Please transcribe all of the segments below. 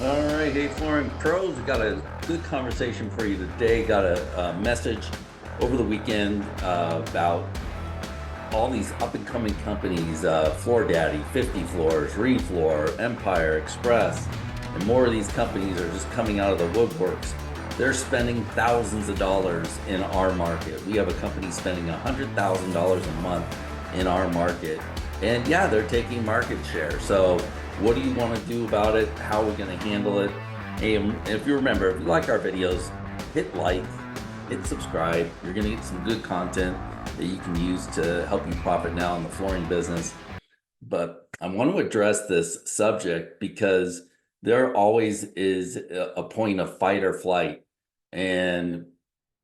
All right, hey flooring pros, we got a good conversation for you today. Got a message over the weekend about all these up and coming companies, Floor Daddy, 50 Floors, Refloor, Empire, Express, and more of these companies are just coming out of the woodworks. They're spending thousands of dollars in our market. We have a company spending $100,000 a month in our market. And yeah, they're taking market share. So what do you want to do about it? How are we going to handle it? And if you remember, if you like our videos, hit like, hit subscribe. You're going to get some good content that you can use to help you profit now in the flooring business. But I want to address this subject because there always is a point of fight or flight. And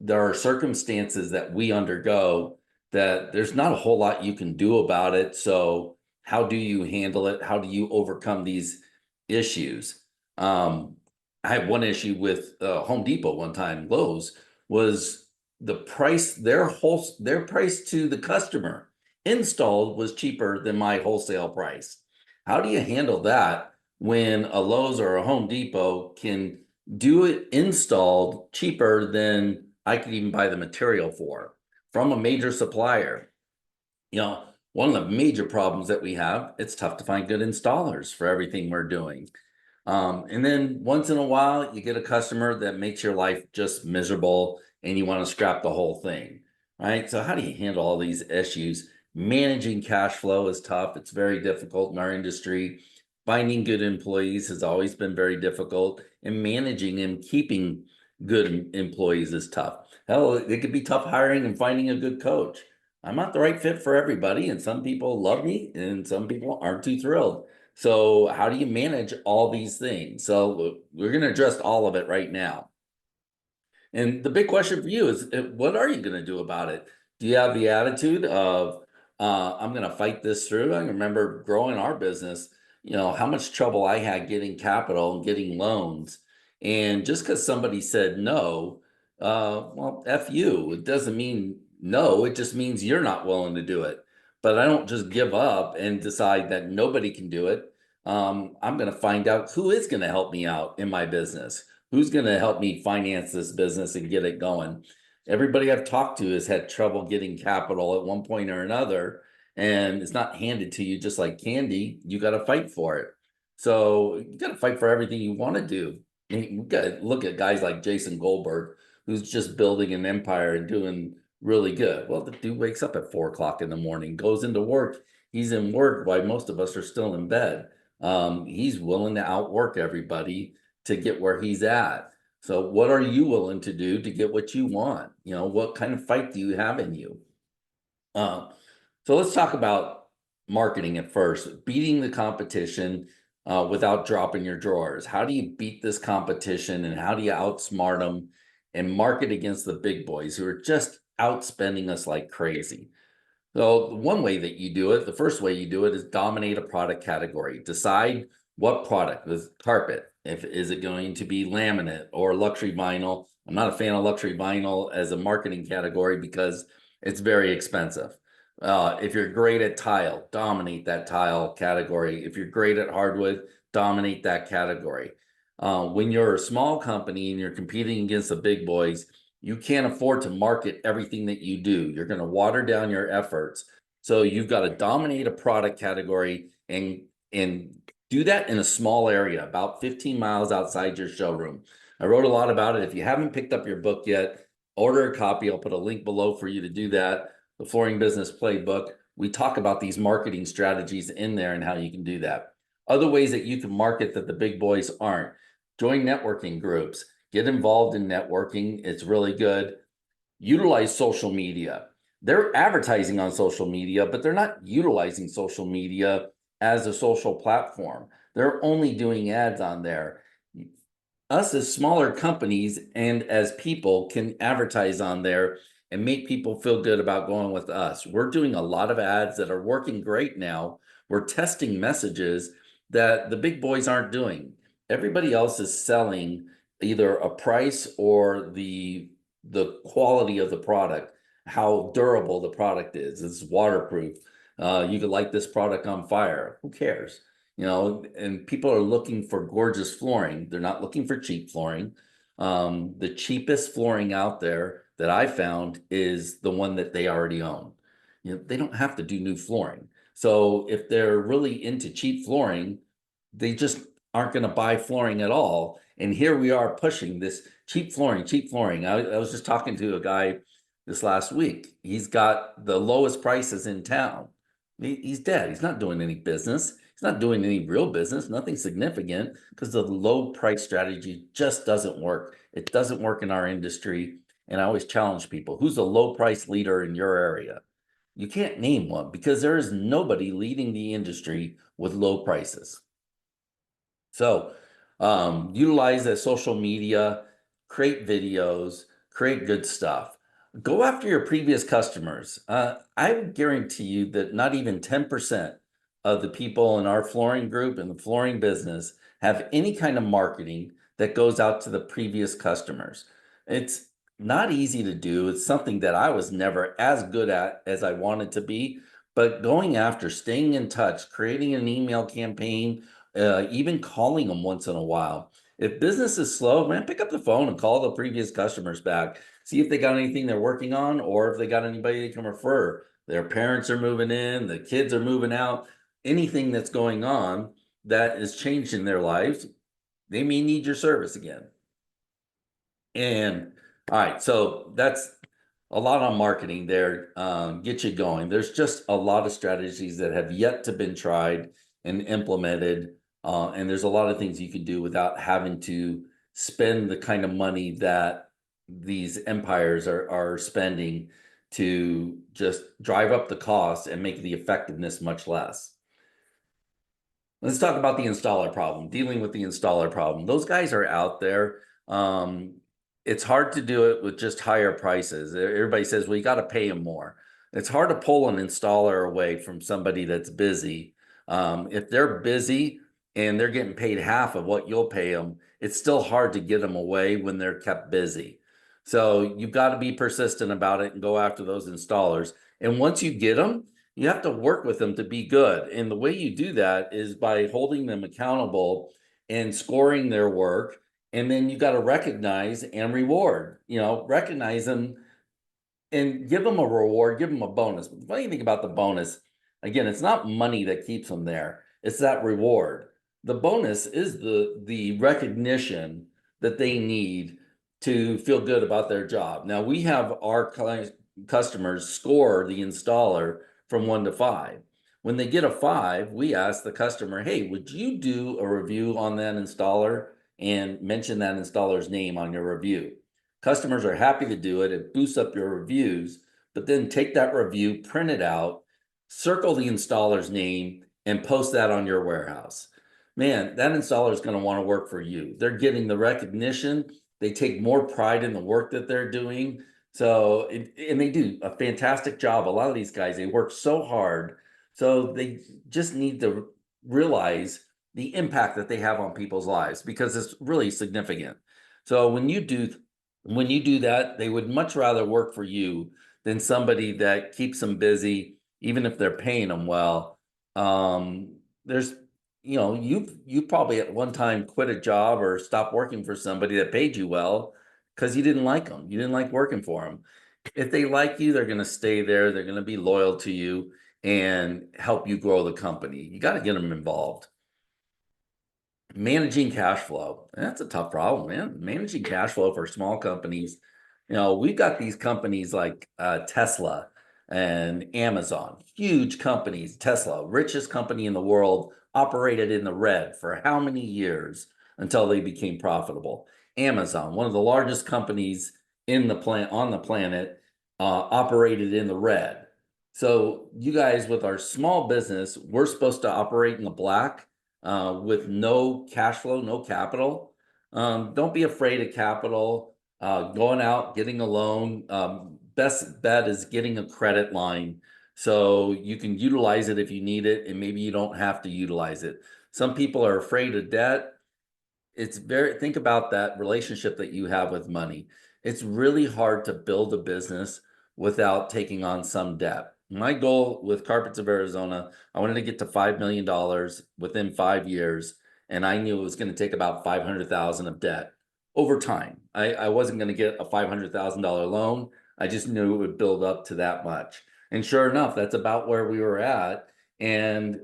there are circumstances that we undergo that there's not a whole lot you can do about it. So how do you handle it? How do you overcome these issues? Um, I had one issue with Home Depot one time, Lowe's, was the price, their price to the customer installed was cheaper than my wholesale price. How do you handle that when a Lowe's or a Home Depot can do it installed cheaper than I could even buy the material for from a major supplier? You know, one of the major problems that we have, it's tough to find good installers for everything we're doing. And then once in a while, you get a customer that makes your life just miserable and you want to scrap the whole thing, right? So how do you handle all these issues? Managing cash flow is tough. It's very difficult in our industry. Finding good employees has always been very difficult, and managing and keeping good employees is tough. Hell, it could be tough hiring and finding a good coach. I'm not the right fit for everybody, and some people love me and some people aren't too thrilled. So how do you manage all these things? So we're going to address all of it right now. And the big question for you is, what are you going to do about it? Do you have the attitude of, I'm going to fight this through? I remember growing our business, how much trouble I had getting capital and getting loans. And just because somebody said no, well, F you. It doesn't mean no, it just means you're not willing to do it. But I don't just give up and decide that nobody can do it. I'm going to find out who is going to help me out in my business. Who's going to help me finance this business and get it going? Everybody I've talked to has had trouble getting capital at one point or another, and it's not handed to you just like candy. You got to fight for it. So you got to fight for everything you want to do. You got to look at guys like Jason Goldberg, who's just building an empire and doing really good. Well, the dude wakes up at 4 o'clock in the morning, goes into work. He's in work while most of us are still in bed. He's willing to outwork everybody to get where he's at. So what are you willing to do to get what you want? What kind of fight do you have in you? Uh, so let's talk about marketing at first, beating the competition without dropping your drawers. How do you beat this competition and how do you outsmart them and market against the big boys who are just outspending us like crazy? So the one way that you do it, the first way you do it is dominate a product category. Decide what product. Is carpet? If is it going to be laminate or luxury vinyl? I'm not a fan of luxury vinyl as a marketing category because it's very expensive. If you're great at tile, dominate that tile category. If you're great at hardwood, dominate that category. When you're a small company and you're competing against the big boys, you can't afford to market everything that you do. You're going to water down your efforts. So you've got to dominate a product category and do that in a small area, about 15 miles outside your showroom. I wrote a lot about it. If you haven't picked up your book yet, order a copy. I'll put a link below for you to do that. The Flooring Business Playbook. We talk about these marketing strategies in there and how you can do that. Other ways that you can market that the big boys aren't. Join networking groups. Get involved in networking. It's really good. Utilize social media. They're advertising on social media, but they're not utilizing social media as a social platform. They're only doing ads on there. Us as smaller companies and as people can advertise on there and make people feel good about going with us. We're doing a lot of ads that are working great now. We're testing messages that the big boys aren't doing. Everybody else is selling either a price or the quality of the product, how durable the product is. It's waterproof. You could light this product on fire. Who cares? and people are looking for gorgeous flooring. They're not looking for cheap flooring. The cheapest flooring out there that I found is the one that they already own. They don't have to do new flooring. So if they're really into cheap flooring, they just aren't going to buy flooring at all. And here we are pushing this cheap flooring, cheap flooring. I was just talking to a guy this last week. He's got the lowest prices in town. He's dead. He's not doing any business. He's not doing any real business, nothing significant, because the low price strategy just doesn't work. It doesn't work in our industry. And I always challenge people, who's a low price leader in your area? You can't name one because there is nobody leading the industry with low prices. So utilize the social media, create videos, create good stuff. Go after your previous customers. I would guarantee you that not even 10% of the people in our flooring group and the flooring business have any kind of marketing that goes out to the previous customers. It's not easy to do. It's something that I was never as good at as I wanted to be. But going after, staying in touch, creating an email campaign, even calling them once in a while. If business is slow, man, pick up the phone and call the previous customers back. See if they got anything they're working on, or if they got anybody they can refer. Their parents are moving in, the kids are moving out, anything that's going on that is changing their lives, they may need your service again. And all right, so that's a lot on marketing there. Get you going. There's just a lot of strategies that have yet to been tried and implemented. And there's a lot of things you can do without having to spend the kind of money that these empires are spending to just drive up the cost and make the effectiveness much less. Let's talk about the installer problem, dealing with the installer problem. Those guys are out there. It's hard to do it with just higher prices. Everybody says, well, you got to pay them more. It's hard to pull an installer away from somebody that's busy. If they're busy and they're getting paid half of what you'll pay them, it's still hard to get them away when they're kept busy. So you've got to be persistent about it and go after those installers. And once you get them, you have to work with them to be good. And the way you do that is by holding them accountable and scoring their work. And then you got to recognize and reward, recognize them and give them a reward, give them a bonus. But the funny thing about the bonus, again, it's not money that keeps them there. It's that reward. The bonus is the recognition that they need to feel good about their job. Now we have our customers score the installer from 1 to 5. When they get a 5, we ask the customer, hey, would you do a review on that installer and mention that installer's name on your review? Customers are happy to do it. It boosts up your reviews, but then take that review, print it out, circle the installer's name, and post that on your warehouse. Man, that installer is going to want to work for you. They're getting the recognition. They take more pride in the work that they're doing. So, and they do a fantastic job. A lot of these guys, they work so hard. So they just need to realize the impact that they have on people's lives because it's really significant. So when you do that, they would much rather work for you than somebody that keeps them busy, even if they're paying them well. There's, you probably at one time quit a job or stopped working for somebody that paid you well because you didn't like them. You didn't like working for them. If they like you, they're going to stay there. They're going to be loyal to you and help you grow the company. You got to get them involved. Managing cash flow. That's a tough problem, man. Managing cash flow for small companies. We've got these companies like Tesla and Amazon, huge companies. Tesla, richest company in the world, operated in the red for how many years until they became profitable? Amazon, one of the largest companies on the planet, operated in the red. So you guys, with our small business, we're supposed to operate in the black with no cash flow, no capital. Don't be afraid of capital. Going out, getting a loan. Best bet is getting a credit line so you can utilize it if you need it, and maybe you don't have to utilize it. Some people are afraid of debt. Think about that relationship that you have with money. It's really hard to build a business without taking on some debt. My goal with Carpets of Arizona, I wanted to get to $5 million within 5 years, and I knew it was going to take about 500,000 of debt over time. I wasn't going to get a $500,000 loan. I just knew it would build up to that much. And sure enough, that's about where we were at. And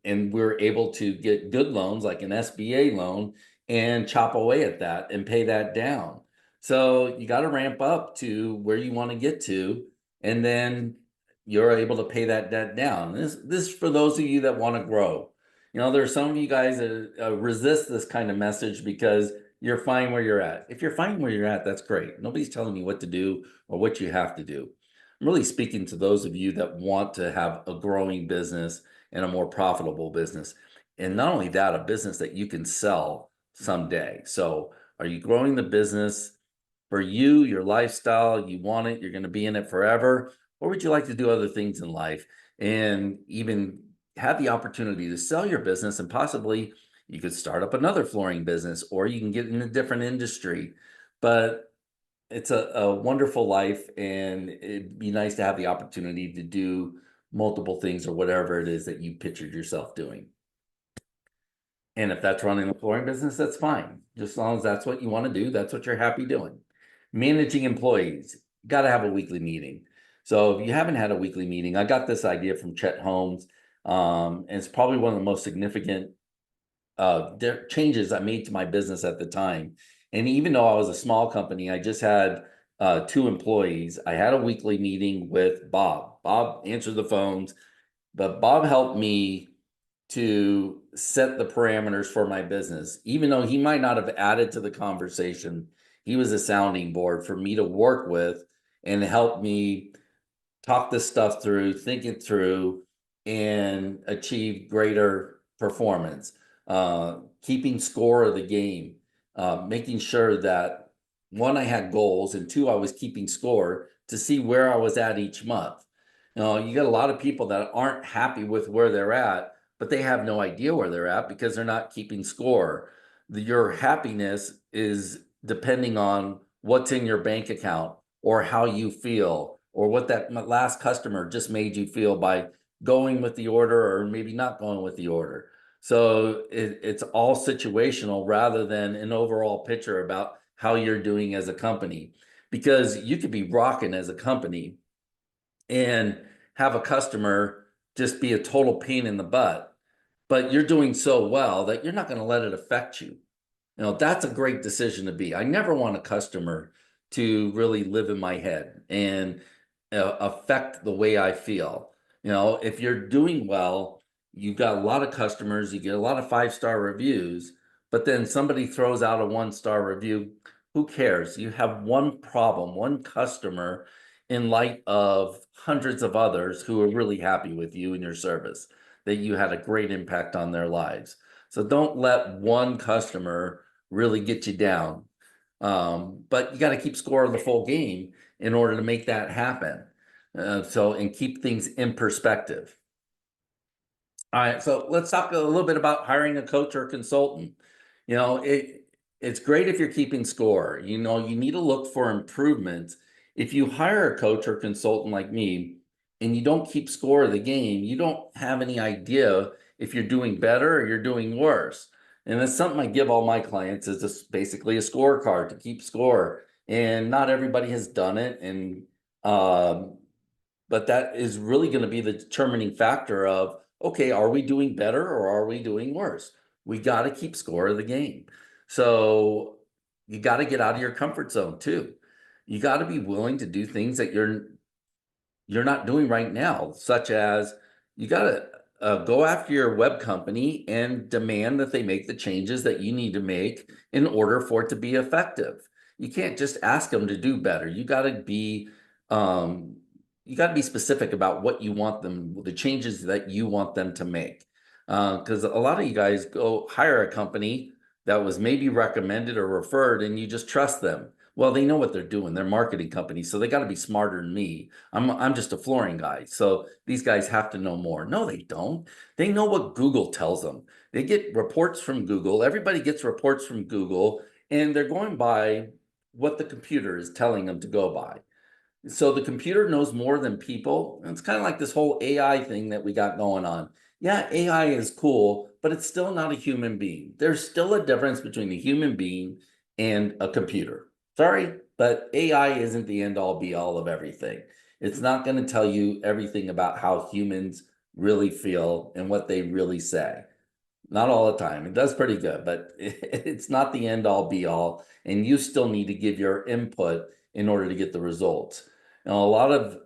we were able to get good loans like an SBA loan and chop away at that and pay that down. So you got to ramp up to where you want to get to, and then you're able to pay that debt down. This is for those of you that want to grow. There are some of you guys that resist this kind of message because you're fine where you're at. If you're fine where you're at, that's great. Nobody's telling you what to do or what you have to do. I'm really speaking to those of you that want to have a growing business and a more profitable business. And not only that, a business that you can sell someday. So are you growing the business for you, your lifestyle? You want it, you're going to be in it forever? Or would you like to do other things in life and even have the opportunity to sell your business, and possibly you could start up another flooring business, or you can get in a different industry? But it's a wonderful life, and it'd be nice to have the opportunity to do multiple things or whatever it is that you pictured yourself doing. And if that's running a flooring business, that's fine. Just as long as that's what you want to do, that's what you're happy doing. Managing employees, got to have a weekly meeting. So if you haven't had a weekly meeting, I got this idea from Chet Holmes. And it's probably one of the most significant changes I made to my business at the time. And even though I was a small company, I just had 2 employees. I had a weekly meeting with Bob. Bob answered the phones, but Bob helped me to set the parameters for my business. Even though he might not have added to the conversation, he was a sounding board for me to work with and help me talk this stuff through, think it through, and achieve greater performance. Keeping score of the game, making sure that, one, I had goals, and two, I was keeping score to see where I was at each month. You got a lot of people that aren't happy with where they're at, but they have no idea where they're at because they're not keeping score. Your happiness is depending on what's in your bank account, or how you feel, or what that last customer just made you feel by going with the order or maybe not going with the order. So it's all situational rather than an overall picture about how you're doing as a company. Because you could be rocking as a company and have a customer just be a total pain in the butt, but you're doing so well that you're not going to let it affect you. That's a great decision to be. I never want a customer to really live in my head and affect the way I feel. If you're doing well, you've got a lot of customers, you get a lot of 5-star reviews, but then somebody throws out a 1-star review. Who cares? You have one problem, one customer, in light of hundreds of others who are really happy with you and your service, that you had a great impact on their lives. So don't let one customer really get you down. But you got to keep score of the full game in order to make that happen. And keep things in perspective. All right, so let's talk a little bit about hiring a coach or consultant. It's great if you're keeping score. You need to look for improvements. If you hire a coach or consultant like me and you don't keep score of the game, you don't have any idea if you're doing better or you're doing worse. And that's something I give all my clients, is just basically a scorecard to keep score. And not everybody has done it, and but that is really going to be the determining factor of, okay, are we doing better or are we doing worse? We got to keep score of the game. So you got to get out of your comfort zone too. You got to be willing to do things that you're not doing right now, such as you got to go after your web company and demand that they make the changes that you need to make in order for it to be effective. You can't just ask them to do better. You got to be specific about what you want them, the changes that you want them to make. Because a lot of you guys go hire a company that was maybe recommended or referred, and you just trust them. Well, they know what they're doing. They're marketing companies, so they got to be smarter than me. I'm just a flooring guy, so these guys have to know more. No, they don't. They know what Google tells them. They get reports from Google. Everybody gets reports from Google, and they're going by what the computer is telling them to go by. So the computer knows more than people. And it's kind of like this whole AI thing that we got going on. Yeah, AI is cool, but it's still not a human being. There's still a difference between a human being and a computer. Sorry, but AI isn't the end all be all of everything. It's not going to tell you everything about how humans really feel and what they really say. Not all the time. It does pretty good, but it's not the end all be all. And you still need to give your input in order to get the results. Now, a lot of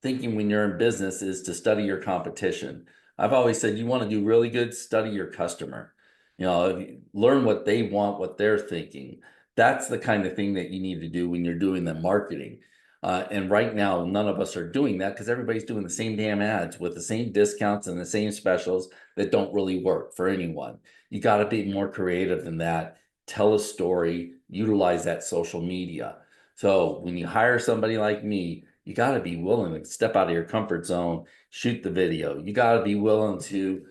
thinking when you're in business is to study your competition. I've always said you want to do really good, study your customer. Learn what they want, what they're thinking. That's the kind of thing that you need to do when you're doing the marketing. And right now, none of us are doing that because everybody's doing the same damn ads with the same discounts and the same specials that don't really work for anyone. You got to be more creative than that. Tell a story, utilize that social media. So when you hire somebody like me, you got to be willing to step out of your comfort zone, shoot the video. You got to be willing to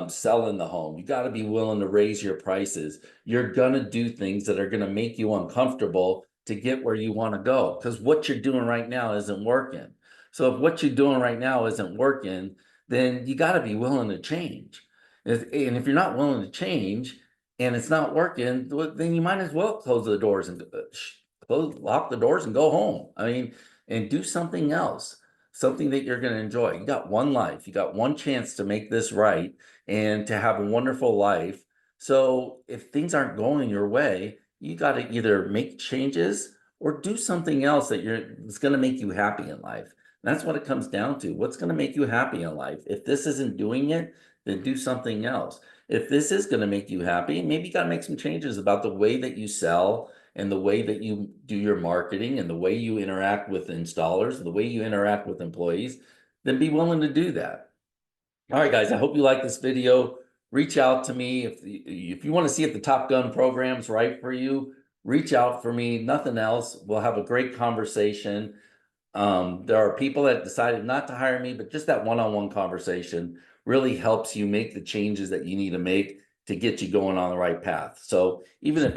sell in the home. You got to be willing to raise your prices. You're going to do things that are going to make you uncomfortable to get where you want to go because what you're doing right now isn't working. So if what you're doing right now isn't working, then you got to be willing to change. And if you're not willing to change and it's not working, then you might as well close the doors and lock the doors and go home. I mean, and do something else, something that you're going to enjoy. You got one life, you got one chance to make this right and to have a wonderful life. So if things aren't going your way, you got to either make changes or do something else that's going to make you happy in life. That's what it comes down to. What's going to make you happy in life? If this isn't doing it, then do something else. If this is going to make you happy, maybe you got to make some changes about the way that you sell and the way that you do your marketing and the way you interact with installers, the way you interact with employees, then be willing to do that. All right, guys, I hope you like this video. Reach out to me. If you want to see if the Top Gun program's right for you, reach out for me. Nothing else. We'll have a great conversation. There are people that decided not to hire me, but just that one-on-one conversation really helps you make the changes that you need to make to get you going on the right path. So even if